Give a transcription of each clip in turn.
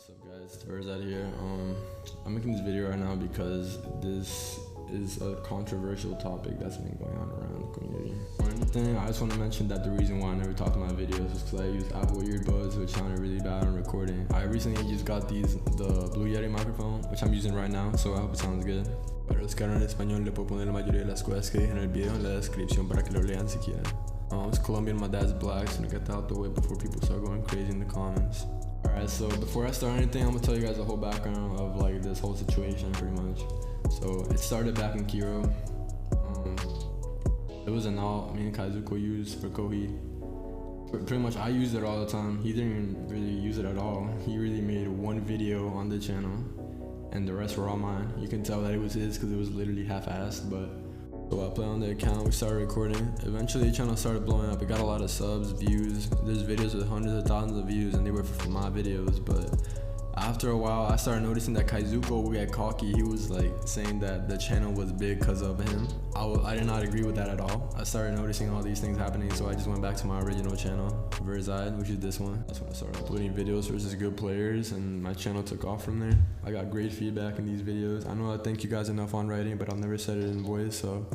What's up guys, it's Verzide here. I'm making this video right now because this is a controversial topic that's been going on around the community. For anything, I just want to mention that the reason why I never talked to my videos is because I use Apple earbuds, which sounded really bad on recording. I recently just got the Blue Yeti microphone, which I'm using right now, so I hope it sounds good. Para los que hablan español, le puedo poner la mayoría de las cosas que dije en el video en la descripción para que lo lean si quieren. It's Colombian, my dad's black, so I'm gonna get that out the way before people start going crazy in the comments. Alright, so before I start anything, I'm gonna tell you guys the whole background of like this whole situation pretty much. So it started back in Kiro. It was an alt me and Kaizuko used for Kohi. Pretty much I used it all the time. He didn't even really use it at all. He really made one video on the channel and the rest were all mine. You can tell that it was his because it was literally half-assed, but so I played on the account, we started recording. Eventually the channel started blowing up. It got a lot of subs, views. There's videos with hundreds of thousands of views and they were from my videos, but after a while I started noticing that Kaizuko would get cocky. He was like saying that the channel was big because of him. I did not agree with that at all. I started noticing all these things happening, so I just went back to my original channel, Verzide, which is this one. That's when I started uploading videos versus good players, and my channel took off from there. I got great feedback in these videos. I know I thank you guys enough on writing, but I've never said it in voice, so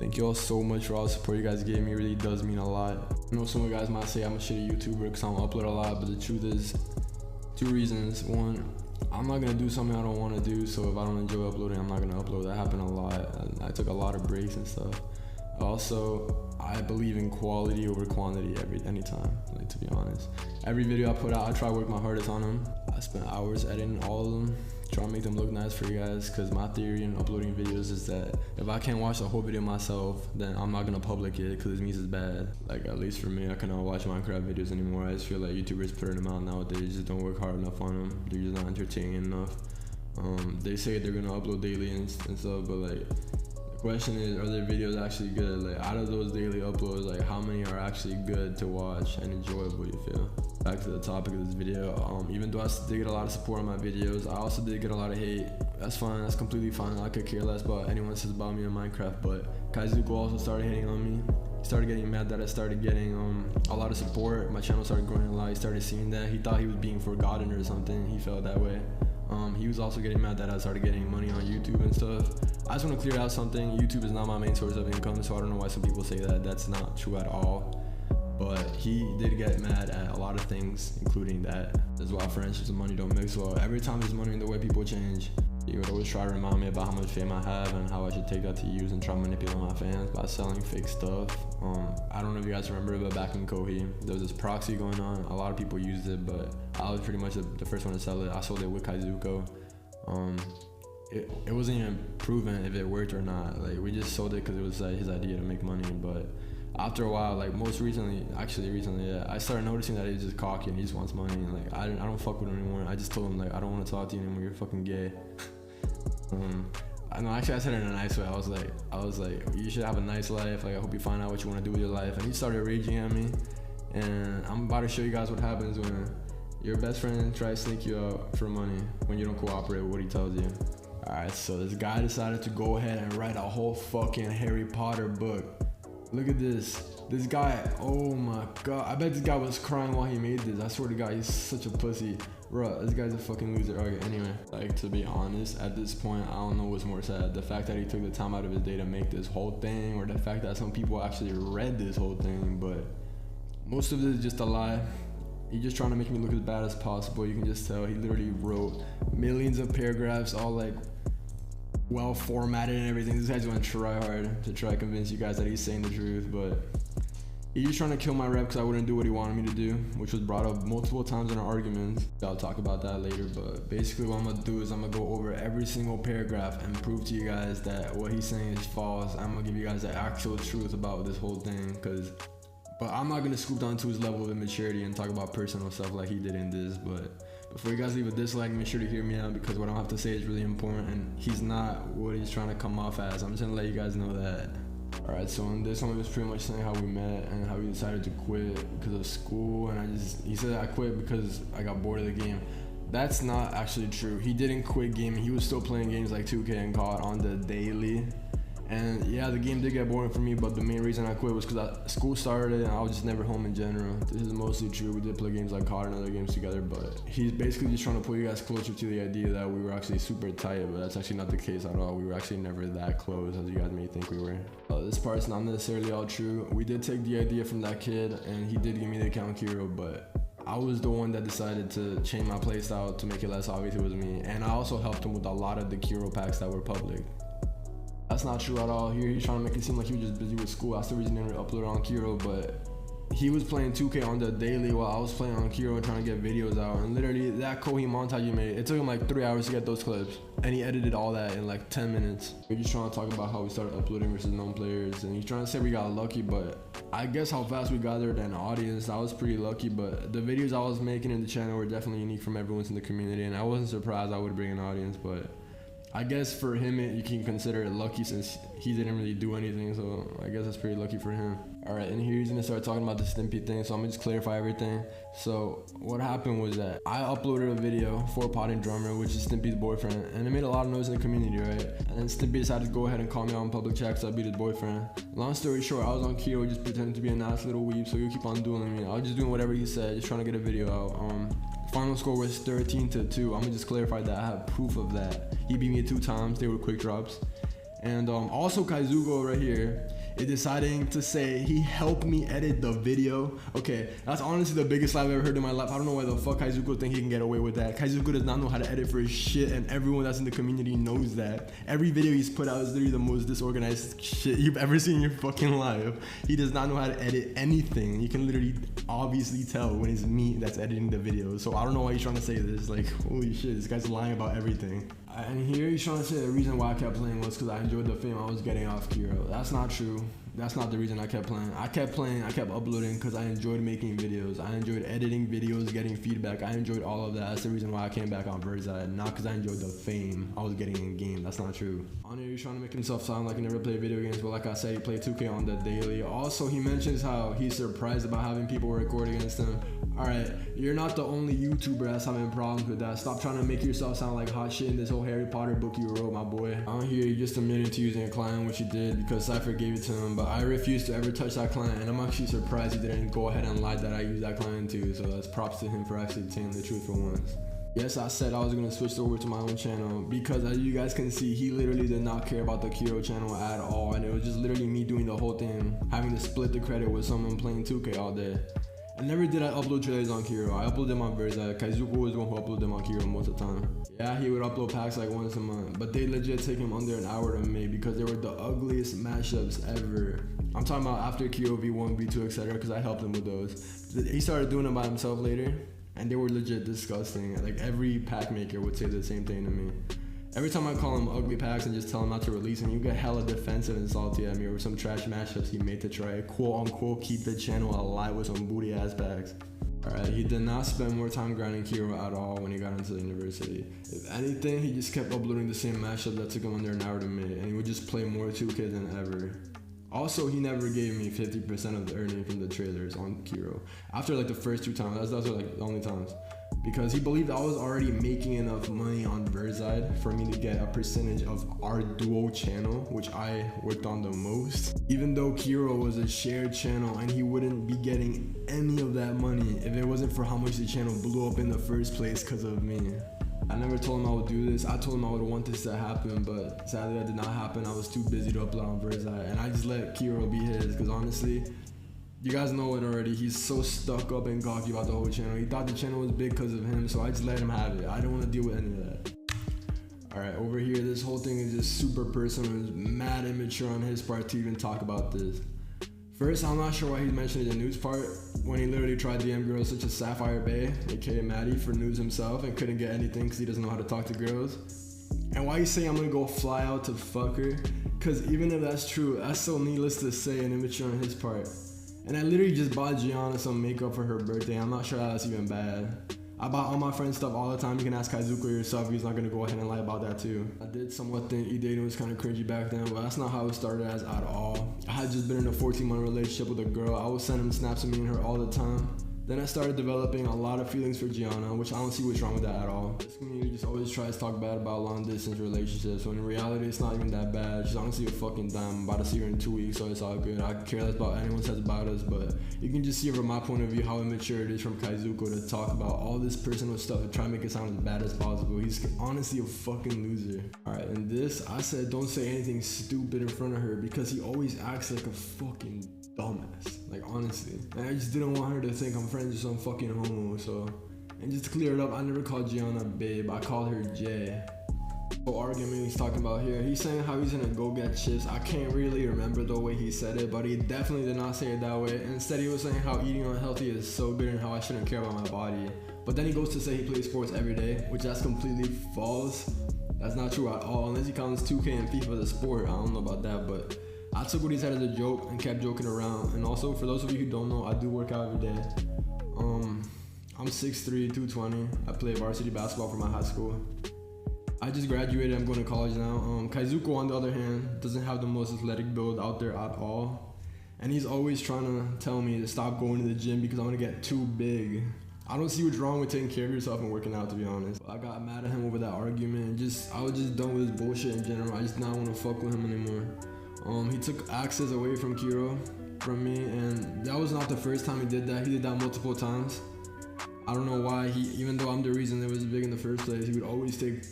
thank you all so much for all the support you guys gave me. It really does mean a lot. I know some of you guys might say I'm a shitty YouTuber because I don't upload a lot, but the truth is, two reasons. One, I'm not gonna do something I don't want to do, so if I don't enjoy uploading, I'm not gonna upload. That happened a lot. I took a lot of breaks and stuff. Also, I believe in quality over quantity anytime, like, to be honest. Every video I put out, I try to work my hardest on them. I spent hours editing all of them, trying to make them look nice for you guys, because my theory in uploading videos is that if I can't watch the whole video myself, then I'm not gonna public it because it means it's bad. Like, at least for me, I cannot watch Minecraft videos anymore. I just feel like YouTubers putting them out nowadays just don't work hard enough on them. They're just not entertaining enough. They say they're gonna upload daily and stuff, but like, the question is, are their videos actually good? Like, out of those daily uploads, like, how many are actually good to watch and enjoyable, you feel? Back to the topic of this video, even though I did get a lot of support on my videos, I also did get a lot of hate. That's fine, that's completely fine. I could care less about anyone says about me in Minecraft, but Kaizuko also started hating on me. He started getting mad that I started getting a lot of support. My channel started growing a lot. He started seeing that. He thought he was being forgotten or something. He felt that way. He was also getting mad that I started getting money on YouTube and stuff. I just want to clear out something. YouTube is not my main source of income, so I don't know why some people say that. That's not true at all. But he did get mad at a lot of things, including that. That's why friendships and money don't mix well. Every time there's money in the way people change, he would always try to remind me about how much fame I have and how I should take that to use and try to manipulate my fans by selling fake stuff. I don't know if you guys remember, but back in Kohi, there was this proxy going on. A lot of people used it, but I was pretty much the first one to sell it. I sold it with Kaizuko. It wasn't even proven if it worked or not. Like, we just sold it because it was like his idea to make money, but after a while, like recently, yeah, I started noticing that he's just cocky and he just wants money. And like, I don't fuck with him anymore. I just told him, like, I don't want to talk to you anymore. You're fucking gay. I know, actually I said it in a nice way. I was like, you should have a nice life. Like, I hope you find out what you want to do with your life. And he started raging at me. And I'm about to show you guys what happens when your best friend tries to sneak you out for money when you don't cooperate with what he tells you. Alright, so this guy decided to go ahead and write a whole fucking Harry Potter book. Look at this. This guy, oh my god. I bet this guy was crying while he made this. I swear to god, he's such a pussy. Bruh, this guy's a fucking loser. Okay, anyway. Like, to be honest, at this point, I don't know what's more sad. The fact that he took the time out of his day to make this whole thing, or the fact that some people actually read this whole thing, but most of it is just a lie. He's just trying to make me look as bad as possible. You can just tell he literally wrote millions of paragraphs, all like well formatted and everything. This guy's going to try hard to try to convince you guys that he's saying the truth, but he's just trying to kill my rep because I wouldn't do what he wanted me to do, which was brought up multiple times in our arguments. I'll talk about that later, but basically what I'm going to do is I'm going to go over every single paragraph and prove to you guys that what he's saying is false. I'm going to give you guys the actual truth about this whole thing, but I'm not going to scoop down to his level of immaturity and talk about personal stuff like he did in this. But before you guys leave a dislike, make sure to hear me out because what I have to say is really important and he's not what he's trying to come off as. I'm just going to let you guys know that. Alright, so in this one, he was pretty much saying how we met and how he decided to quit because of school, and he said I quit because I got bored of the game. That's not actually true. He didn't quit gaming. He was still playing games like 2K and COD on the daily. And yeah, the game did get boring for me, but the main reason I quit was because school started and I was just never home in general. This is mostly true. We did play games like COD and other games together, but he's basically just trying to put you guys closer to the idea that we were actually super tight, but that's actually not the case at all. We were actually never that close as you guys may think we were. This part's not necessarily all true. We did take the idea from that kid and he did give me the account Kiro, but I was the one that decided to change my playstyle to make it less obvious it was me, and I also helped him with a lot of the Kiro packs that were public. That's not true at all. Here he's trying to make it seem like he was just busy with school. That's the reason he never uploaded on Kiro, but he was playing 2K on the daily while I was playing on Kiro and trying to get videos out. And literally that Kohi montage he made, it took him like 3 hours to get those clips. And he edited all that in like 10 minutes. We're just trying to talk about how we started uploading versus known players. And he's trying to say we got lucky, but I guess how fast we gathered an audience, I was pretty lucky. But the videos I was making in the channel were definitely unique from everyone in the community. And I wasn't surprised I would bring an audience, but I guess for him, you can consider it lucky since he didn't really do anything, so I guess that's pretty lucky for him. Alright, and here he's gonna start talking about the Stimpy thing, so I'm gonna just clarify everything. So what happened was that I uploaded a video for Potting Drummer, which is Stimpy's boyfriend, and it made a lot of noise in the community, right? And then Stimpy decided to go ahead and call me out in public chat because I beat his boyfriend. Long story short, I was on Kiro just pretending to be a nice little weeb, so he'll keep on dueling me. I was just doing whatever he said, just trying to get a video out. Final score was 13-2. I'm gonna just clarify that I have proof of that. He beat me 2 times. They were quick drops. And also Kaizugo right here is deciding to say he helped me edit the video. Okay, that's honestly the biggest lie I've ever heard in my life. I don't know why the fuck Kaizugo think he can get away with that. Kaizugo does not know how to edit for his shit, and everyone that's in the community knows that. Every video he's put out is literally the most disorganized shit you've ever seen in your fucking life. He does not know how to edit anything. You can literally obviously tell when it's me that's editing the video. So I don't know why he's trying to say this. Like, holy shit, this guy's lying about everything. And here he's trying to say the reason why I kept playing was because I enjoyed the fame I was getting off Kiro. That's not true. That's not the reason I kept playing. I kept playing, I kept uploading because I enjoyed making videos. I enjoyed editing videos, getting feedback. I enjoyed all of that. That's the reason why I came back on Verzide, not because I enjoyed the fame I was getting in game. That's not true. On here, he's trying to make himself sound like he never played video games, but like I said, he played 2K on the daily. Also, he mentions how he's surprised about having people record against him. Alright, you're not the only YouTuber that's having problems with that. Stop trying to make yourself sound like hot shit in this whole Harry Potter book you wrote, my boy. On here, you just admitted to using a client, which he did because Cypher gave it to him, but I refused to ever touch that client, and I'm actually surprised he didn't go ahead and lie that I used that client too, so that's props to him for actually saying the truth for once. Yes, I said I was going to switch over to my own channel because as you guys can see, he literally did not care about the Kiro channel at all, and it was just literally me doing the whole thing, having to split the credit with someone playing 2K all day. And never did I upload trailers on Kiro. I upload them on Verzide. Kaizuko was the one who uploaded them on Kiro most of the time. Yeah, he would upload packs like once a month, but they legit take him under an hour to make because they were the ugliest mashups ever. I'm talking about after Kiro V1, V2, etc. because I helped him with those. He started doing them by himself later, and they were legit disgusting. Like every pack maker would say the same thing to me. Every time I call him ugly packs and just tell him not to release him, you get hella defensive and salty at me over some trash mashups he made to try quote unquote keep the channel alive with some booty ass packs. Alright, he did not spend more time grinding Kiro at all when he got into the university. If anything, he just kept uploading the same mashup that took him under an hour to make, and he would just play more 2K than ever. Also, he never gave me 50% of the earning from the trailers on Kiro. After like the first 2 times, those were like the only times. Because he believed I was already making enough money on Verzide for me to get a percentage of our duo channel, which I worked on the most. Even though Kiro was a shared channel and he wouldn't be getting any of that money if it wasn't for how much the channel blew up in the first place because of me. I never told him I would do this. I told him I would want this to happen, but sadly that did not happen. I was too busy to upload on Verzide, and I just let Kiro be his because honestly, you guys know it already. He's so stuck up and cocky about the whole channel. He thought the channel was big because of him, so I just let him have it. I don't want to deal with any of that. Alright, over here, this whole thing is just super personal. It's mad immature on his part to even talk about this. First, I'm not sure why he's mentioning the news part when he literally tried DM girls such as Sapphire Bay, aka Maddie, for news himself and couldn't get anything because he doesn't know how to talk to girls. And why he's saying I'm gonna go fly out to fuck her, because even if that's true, that's so needless to say and immature on his part. And I literally just bought Gianna some makeup for her birthday. I'm not sure how that's even bad. I buy all my friends stuff all the time. You can ask Kaizuko yourself. He's not gonna go ahead and lie about that too. I did somewhat think dating was kind of cringy back then, but that's not how it started as at all. I had just been in a 14-month relationship with a girl. I would send him snaps of me and her all the time. Then I started developing a lot of feelings for Gianna, which I don't see what's wrong with that at all. This community just always tries to talk bad about long distance relationships, when in reality it's not even that bad. She's honestly a fucking dime. I'm about to see her in 2 weeks, so it's all good. I care less about anyone says about us, but you can just see from my point of view how immature it is from Kaizuko to talk about all this personal stuff and try to make it sound as bad as possible. He's honestly a fucking loser. Alright, and this, I said don't say anything stupid in front of her because he always acts like a fucking dumbass, like honestly. And I just didn't want her to think I'm friends with some fucking homo, so. And just to clear it up, I never called Gianna babe, I called her Jay. The argument he's talking about here, he's saying how he's gonna go get chips. I can't really remember the way he said it, but he definitely did not say it that way. Instead he was saying how eating unhealthy is so good and how I shouldn't care about my body. But then he goes to say he plays sports every day, which that's completely false. That's not true at all, unless he counts 2K and FIFA as a sport. I don't know about that, but I took what he said as a joke and kept joking around. And also, for those of you who don't know, I do work out every day. I'm 6'3", 220. I play varsity basketball for my high school. I just graduated, I'm going to college now. Kaizuko, on the other hand, doesn't have the most athletic build out there at all. And he's always trying to tell me to stop going to the gym because I'm going to get too big. I don't see what's wrong with taking care of yourself and working out, to be honest. I got mad at him over that argument, and I was just done with his bullshit in general. I just not want to fuck with him anymore. He took access away from Kiro, from me, and that was not the first time he did that. He did that multiple times. I don't know why even though I'm the reason it was big in the first place, he would always take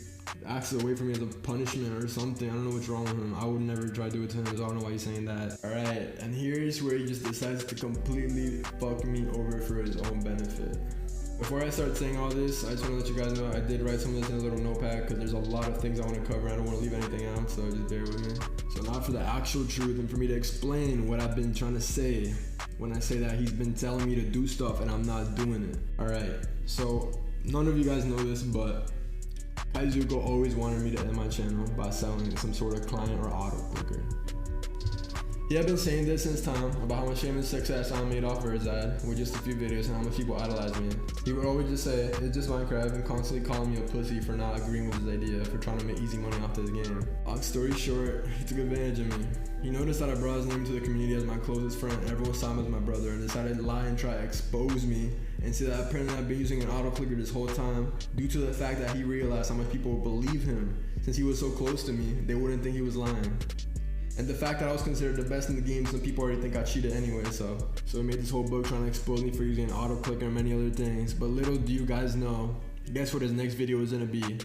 access away from me as a punishment or something. I don't know what's wrong with him. I would never try to do it to him, so I don't know why he's saying that. Alright, and here's where he just decides to completely fuck me over for his own benefit. Before I start saying all this, I just want to let you guys know I did write some of this in a little notepad because there's a lot of things I want to cover. I don't want to leave anything out, so just bear with me. So now for the actual truth and for me to explain what I've been trying to say when I say that he's been telling me to do stuff and I'm not doing it. Alright, so none of you guys know this, but Kaizuko always wanted me to end my channel by selling some sort of client or auto clicker. He had been saying this since time about how much famous success I made off Verzide with just a few videos and how much people idolize me. He would always just say, it's just Minecraft, and constantly calling me a pussy for not agreeing with his idea, for trying to make easy money off this game. Long story short, he took advantage of me. He noticed that I brought his name to the community as my closest friend, and everyone saw him as my brother, and decided to lie and try to expose me and say that apparently I've been using an auto clicker this whole time due to the fact that he realized how much people would believe him. Since he was so close to me, they wouldn't think he was lying. And the fact that I was considered the best in the game, some people already think I cheated anyway, so he made this whole book trying to expose me for using an auto clicker and many other things. But little do you guys know, guess what his next video is gonna be?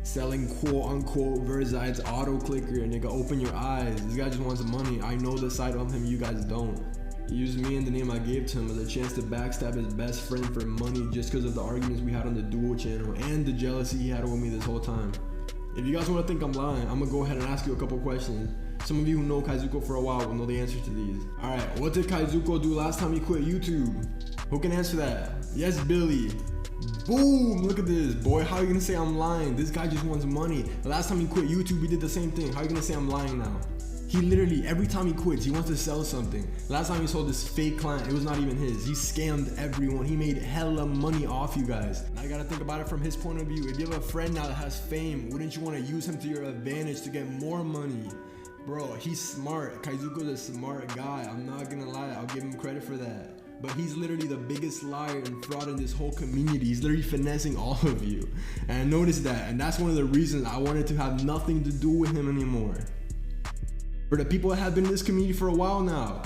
Selling quote unquote Verzide's auto clicker. Nigga, open your eyes. This guy just wants money. I know the side of him, you guys don't. He used me and the name I gave to him as a chance to backstab his best friend for money just because of the arguments we had on the duo channel and the jealousy he had with me this whole time. If you guys want to think I'm lying, I'm gonna go ahead and ask you a couple questions. Some of you who know Kaizuko for a while will know the answer to these. Alright, what did Kaizuko do last time he quit YouTube? Who can answer that? Yes, Billy. Boom! Look at this. Boy, how are you gonna say I'm lying? This guy just wants money. The last time he quit YouTube, he did the same thing. How are you gonna say I'm lying now? He literally, every time he quits, he wants to sell something. Last time he sold this fake client, it was not even his. He scammed everyone. He made hella money off you guys. Now you gotta think about it from his point of view. If you have a friend now that has fame, wouldn't you wanna use him to your advantage to get more money? Bro, he's smart. Kaizuko's a smart guy. I'm not gonna lie, I'll give him credit for that. But he's literally the biggest liar and fraud in this whole community. He's literally finessing all of you. And I noticed that, and that's one of the reasons I wanted to have nothing to do with him anymore. For the people that have been in this community for a while now,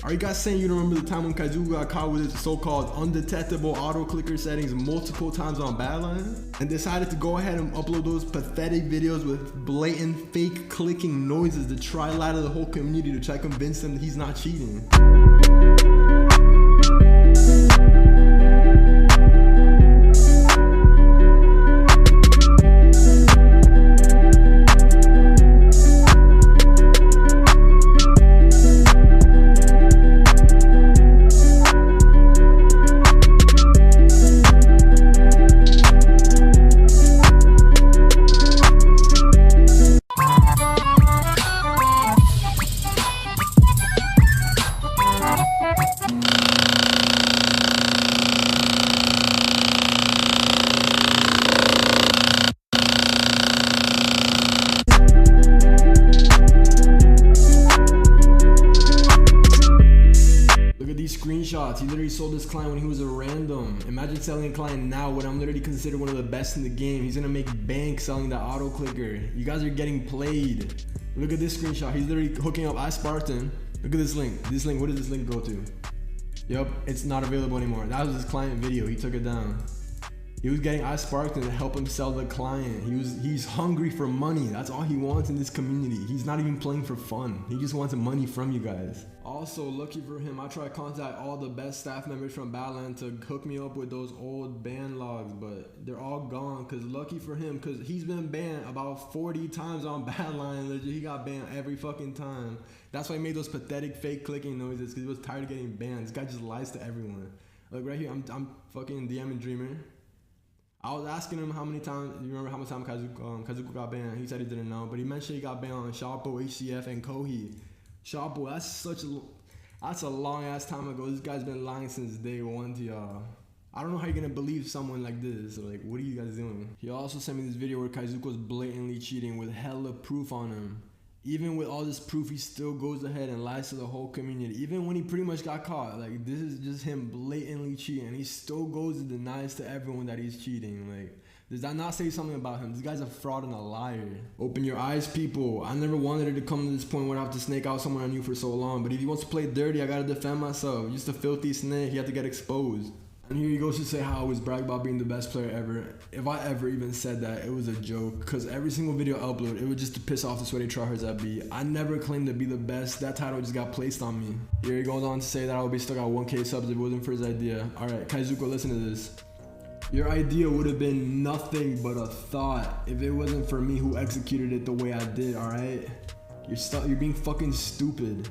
are you guys saying you don't remember the time when Kaizuko got caught with his so-called undetectable auto clicker settings multiple times on Badlands and decided to go ahead and upload those pathetic videos with blatant fake clicking noises to try lie to the whole community to try to convince them that he's not cheating? Screenshots. He literally sold this client when he was a random. Imagine selling a client now when I'm literally considered one of the best in the game. He's gonna make bank selling the auto clicker. You guys are getting played. Look at this screenshot. He's literally hooking up. I sparked him. Look at this link. This link, what does this link go to? Yup, it's not available anymore. That was his client video. He took it down. He was getting I sparked him to help him sell the client. He's hungry for money. That's all he wants in this community. He's not even playing for fun. He just wants money from you guys. Also, lucky for him, I tried to contact all the best staff members from Badland to hook me up with those old ban logs, but they're all gone. Cause lucky for him, cause he's been banned about 40 times on Badland. Legit, he got banned every fucking time. That's why he made those pathetic fake clicking noises, cause he was tired of getting banned. This guy just lies to everyone. Like right here, I'm fucking DMing Dreamer. I was asking him how many times, you remember how much time Kazuko got banned? He said he didn't know, but he mentioned he got banned on Shoppo, HCF, and Kohi. Shoppo, that's a long ass time ago. This guy's been lying since day one to y'all. I don't know how you're gonna believe someone like this. Like, what are you guys doing? He also sent me this video where Kaizuko's blatantly cheating with hella proof on him. Even with all this proof, he still goes ahead and lies to the whole community. Even when he pretty much got caught, like this is just him blatantly cheating. He still goes and denies to everyone that he's cheating. Like, does that not say something about him? This guy's a fraud and a liar. Open your eyes, people. I never wanted it to come to this point where I have to snake out someone I knew for so long. But if he wants to play dirty, I gotta defend myself. Just a filthy snake, he had to get exposed. And here he goes to say how I always brag about being the best player ever. If I ever even said that, it was a joke. Cause every single video I upload, it was just to piss off the sweaty tryhards I be. I never claimed to be the best. That title just got placed on me. Here he goes on to say that I would be stuck at 1K subs if it wasn't for his idea. Alright, Kaizuko, listen to this. Your idea would have been nothing but a thought if it wasn't for me who executed it the way I did, alright? You're being fucking stupid.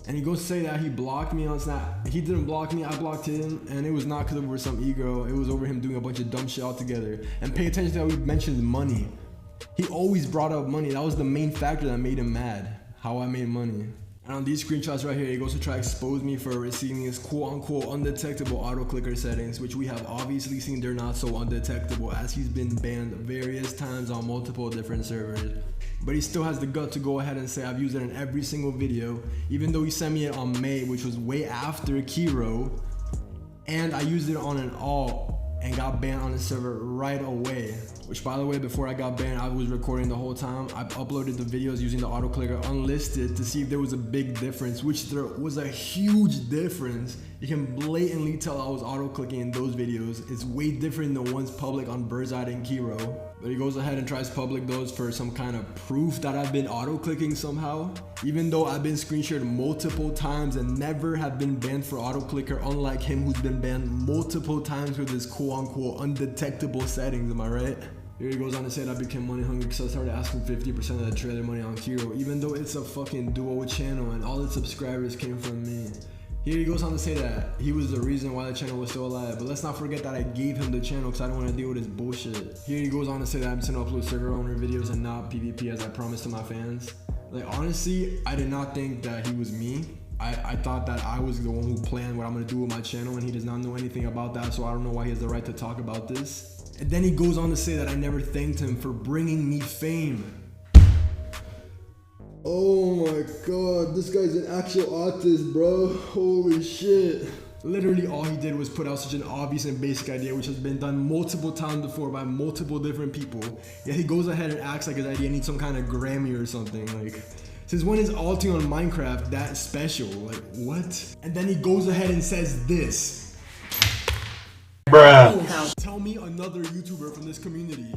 And he goes to say that he blocked me on Snap. He didn't block me, I blocked him. And it was not because over some ego. It was over him doing a bunch of dumb shit altogether. And pay attention to how he mentioned money. He always brought up money. That was the main factor that made him mad. How I made money. And on these screenshots right here, he goes to try to expose me for receiving his quote-unquote undetectable auto-clicker settings, which we have obviously seen they're not so undetectable as he's been banned various times on multiple different servers. But he still has the gut to go ahead and say I've used it in every single video, even though he sent me it on May, which was way after Kiro, and I used it on an alt and got banned on the server right away. Which, by the way, before I got banned, I was recording the whole time. I uploaded the videos using the auto clicker unlisted to see if there was a big difference, which there was a huge difference. You can blatantly tell I was auto clicking in those videos. It's way different than the ones public on Verzide and Kiro. But he goes ahead and tries public those for some kind of proof that I've been auto clicking somehow. Even though I've been screen shared multiple times and never have been banned for auto clicker, unlike him who's been banned multiple times with his quote unquote undetectable settings, am I right? Here he goes on to say that I became money hungry because I started asking 50% of the trailer money on Kiro, even though it's a fucking duo channel and all the subscribers came from me. Here he goes on to say that he was the reason why the channel was still alive, but let's not forget that I gave him the channel because I don't want to deal with his bullshit. Here he goes on to say that I'm just gonna upload server owner videos and not PvP as I promised to my fans. Like, honestly, I did not think that he was me. I thought that I was the one who planned what I'm gonna do with my channel, and he does not know anything about that, so I don't know why he has the right to talk about this. And then he goes on to say that I never thanked him for bringing me fame. Oh my god, this guy's an actual artist, bro. Holy shit. Literally all he did was put out such an obvious and basic idea which has been done multiple times before by multiple different people. Yet he goes ahead and acts like his idea needs some kind of Grammy or something. Like, since when is alting on Minecraft that special? Like, what? And then he goes ahead and says this. Bruh. Tell me another YouTuber from this community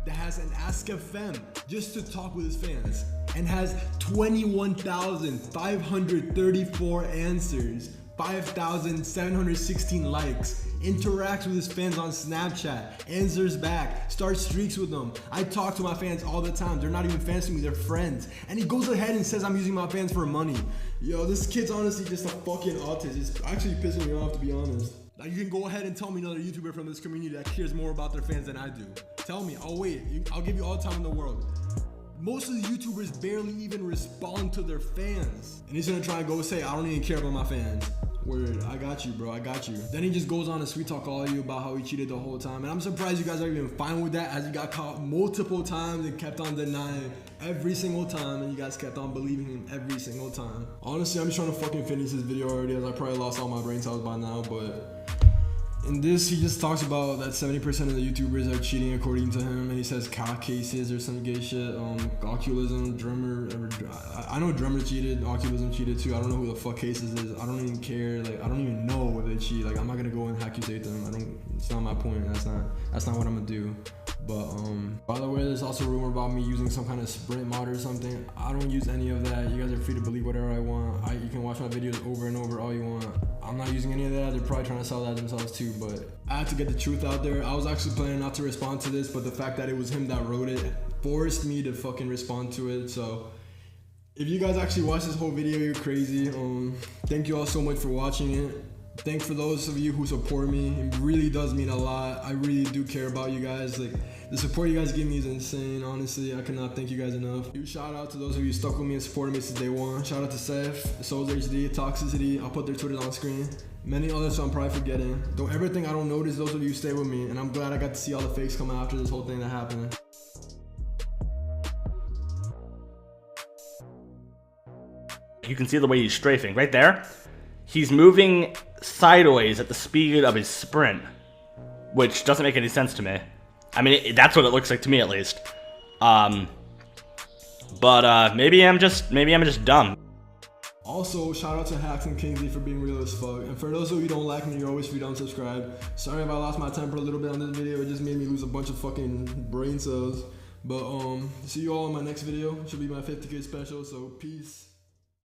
that has an Ask a Fem just to talk with his fans and has 21,534 answers, 5,716 likes, interacts with his fans on Snapchat, answers back, starts streaks with them. I talk to my fans all the time. They're not even fans to me, they're friends. And he goes ahead and says I'm using my fans for money. Yo, this kid's honestly just a fucking autist. It's actually pissing me off, to be honest. Now you can go ahead and tell me another YouTuber from this community that cares more about their fans than I do. Tell me, I'll wait. I'll give you all the time in the world. Most of the YouTubers barely even respond to their fans. And he's gonna try and go say, I don't even care about my fans. Word, I got you, bro, I got you. Then he just goes on to sweet talk all of you about how he cheated the whole time. And I'm surprised you guys are even fine with that, as he got caught multiple times and kept on denying every single time, and you guys kept on believing him every single time. Honestly, I'm just trying to fucking finish this video already, as I probably lost all my brain cells by now, but In this, he just talks about that 70% of the YouTubers are cheating according to him, and he says cock cases or some gay shit. Oculism, Drummer, I know Drummer cheated, Oculism cheated too. I don't know who the fuck Cases is. I don't even care. Like, I don't even know whether they cheat. Like, I'm not gonna go and accusate them. It's not my point. That's not what I'm gonna do. But by the way, there's also a rumor about me using some kind of sprint mod or something. I don't use any of that. You guys are free to believe whatever I want. You can watch my videos over and over all you want. I'm not using any of that. They're probably trying to sell that themselves too, but I had to get the truth out there. I was actually planning not to respond to this, but the fact that it was him that wrote it forced me to fucking respond to it. So if you guys actually watch this whole video, you're crazy. Thank you all so much for watching it. Thanks for those of you who support me. It really does mean a lot. I really do care about you guys. Like, the support you guys give me is insane. Honestly, I cannot thank you guys enough. Huge shout out to those of you who stuck with me and supported me since day one. Shout out to Seth, Souls HD, Toxicity. I'll put their Twitters on screen. Many others I'm probably forgetting. Don't ever think I don't notice those of you who stay with me, and I'm glad I got to see all the fakes come after this whole thing that happened. You can see the way he's strafing right there. He's moving sideways at the speed of his sprint, which doesn't make any sense to me. I mean, that's what it looks like to me, at least. But maybe I'm just dumb. Also, shout out to Hacks and Kingsley for being real as fuck. And for those of you who don't like me, you're always free to unsubscribe. Sorry if I lost my temper a little bit on this video. It just made me lose a bunch of fucking brain cells. But see you all in my next video. It should be my 50K special. So peace.